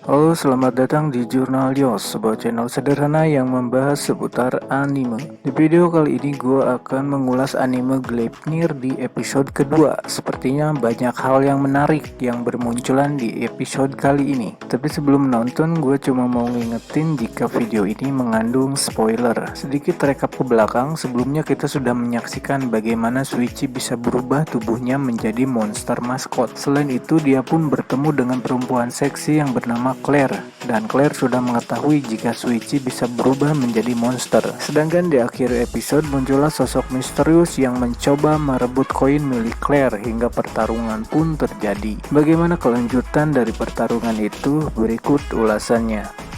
Halo, selamat datang di Jurnal Yos, sebuah channel sederhana yang membahas seputar anime. Di video kali ini gue akan mengulas anime Gleipnir di episode kedua. Sepertinya banyak hal yang menarik yang bermunculan di episode kali ini. Tapi sebelum menonton, gue cuma mau ngingetin jika video ini mengandung spoiler. Sedikit rekap ke belakang, sebelumnya kita sudah menyaksikan bagaimana Shuichi bisa berubah tubuhnya menjadi monster maskot. Selain itu, dia pun bertemu dengan perempuan seksi yang bernama Claire, dan Claire sudah mengetahui jika Shuichi bisa berubah menjadi monster. Sedangkan di akhir episode muncullah sosok misterius yang mencoba merebut koin milik Claire hingga pertarungan pun terjadi. Bagaimana kelanjutan dari pertarungan itu? Berikut ulasannya.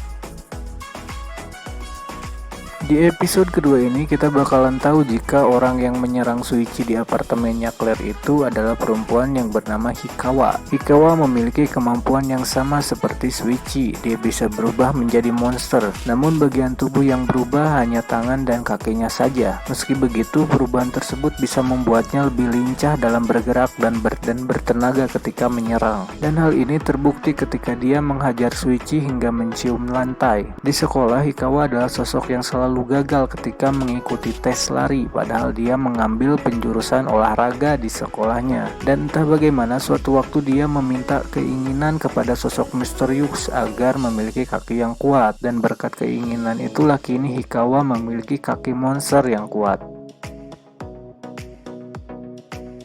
Di episode kedua ini kita bakalan tahu jika orang yang menyerang Shuichi di apartemennya Claire itu adalah perempuan yang bernama Hikawa. Hikawa memiliki kemampuan yang sama seperti Shuichi, dia bisa berubah menjadi monster. Namun bagian tubuh yang berubah hanya tangan dan kakinya saja. Meski begitu, perubahan tersebut bisa membuatnya lebih lincah dalam bergerak dan bertenaga ketika menyerang. Dan hal ini terbukti ketika dia menghajar Shuichi hingga mencium lantai. Di sekolah, Hikawa adalah sosok yang selalu gagal ketika mengikuti tes lari, padahal dia mengambil penjurusan olahraga di sekolahnya. Dan entah bagaimana suatu waktu dia meminta keinginan kepada sosok misterius agar memiliki kaki yang kuat, dan berkat keinginan itulah kini Hikawa memiliki kaki monster yang kuat.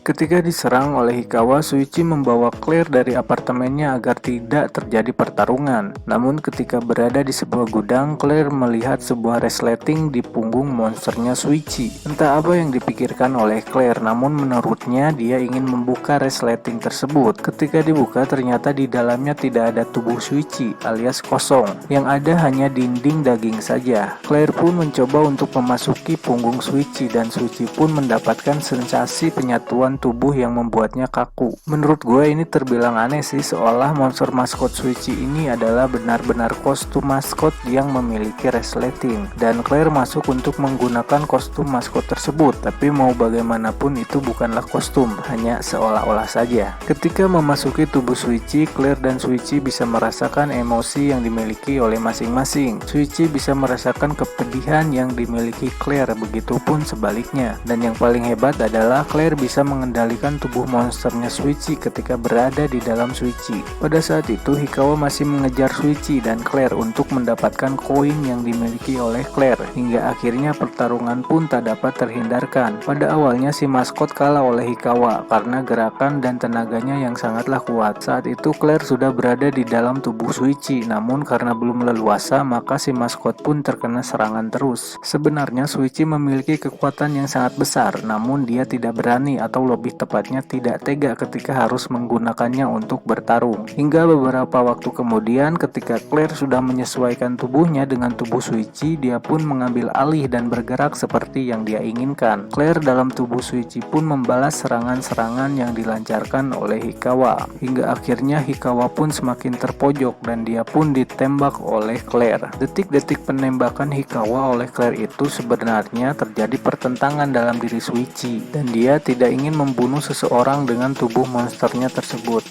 Ketika diserang oleh Hikawa, Shuichi membawa Claire dari apartemennya agar tidak terjadi pertarungan. Namun ketika berada di sebuah gudang, Claire melihat sebuah resleting di punggung monsternya Shuichi. Entah apa yang dipikirkan oleh Claire, namun menurutnya dia ingin membuka resleting tersebut. Ketika dibuka, ternyata di dalamnya tidak ada tubuh Shuichi alias kosong. Yang ada hanya dinding daging saja. Claire pun mencoba untuk memasuki punggung Shuichi dan Shuichi pun mendapatkan sensasi penyatuan tubuh yang membuatnya kaku. Menurut gue ini terbilang aneh sih, seolah monster maskot Shuichi ini adalah benar-benar kostum maskot yang memiliki resleting. Dan Claire masuk untuk menggunakan kostum maskot tersebut, tapi mau bagaimanapun itu bukanlah kostum, hanya seolah-olah saja. Ketika memasuki tubuh Shuichi, Claire dan Shuichi bisa merasakan emosi yang dimiliki oleh masing-masing. Shuichi bisa merasakan kepedihan yang dimiliki Claire, begitupun sebaliknya. Dan yang paling hebat adalah Claire bisa mengendalikan tubuh monsternya Shuichi ketika berada di dalam Shuichi. Pada saat itu, Hikawa masih mengejar Shuichi dan Claire untuk mendapatkan koin yang dimiliki oleh Claire, hingga akhirnya pertarungan pun tak dapat terhindarkan. Pada awalnya si maskot kalah oleh Hikawa karena gerakan dan tenaganya yang sangatlah kuat. Saat itu Claire sudah berada di dalam tubuh Shuichi, namun karena belum leluasa maka si maskot pun terkena serangan terus. Sebenarnya Shuichi memiliki kekuatan yang sangat besar, namun dia tidak berani atau lebih tepatnya tidak tega ketika harus menggunakannya untuk bertarung. Hingga beberapa waktu kemudian ketika Claire sudah menyesuaikan tubuhnya dengan tubuh Shuichi, dia pun mengambil alih dan bergerak seperti yang dia inginkan. Claire dalam tubuh Shuichi pun membalas serangan-serangan yang dilancarkan oleh Hikawa. Hingga akhirnya Hikawa pun semakin terpojok dan dia pun ditembak oleh Claire. Detik-detik penembakan Hikawa oleh Claire itu sebenarnya terjadi pertentangan dalam diri Shuichi, dan dia tidak ingin membunuh seseorang dengan tubuh monsternya tersebut.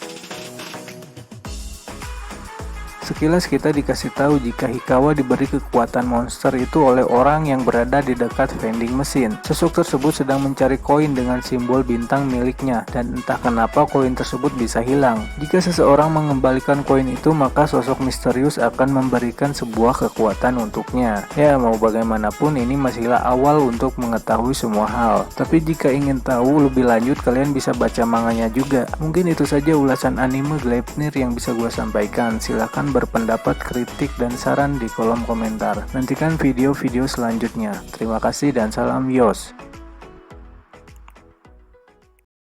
Sekilas kita dikasih tahu jika Hikawa diberi kekuatan monster itu oleh orang yang berada di dekat vending mesin. Sosok tersebut sedang mencari koin dengan simbol bintang miliknya, dan entah kenapa koin tersebut bisa hilang. Jika seseorang mengembalikan koin itu, maka sosok misterius akan memberikan sebuah kekuatan untuknya. Ya, mau bagaimanapun ini masihlah awal untuk mengetahui semua hal. Tapi jika ingin tahu lebih lanjut, kalian bisa baca manganya juga. Mungkin itu saja ulasan anime Gleipnir yang bisa gue sampaikan. Silahkan berpendapat, kritik, dan saran di kolom komentar. Nantikan video-video selanjutnya. Terima kasih dan salam Yos.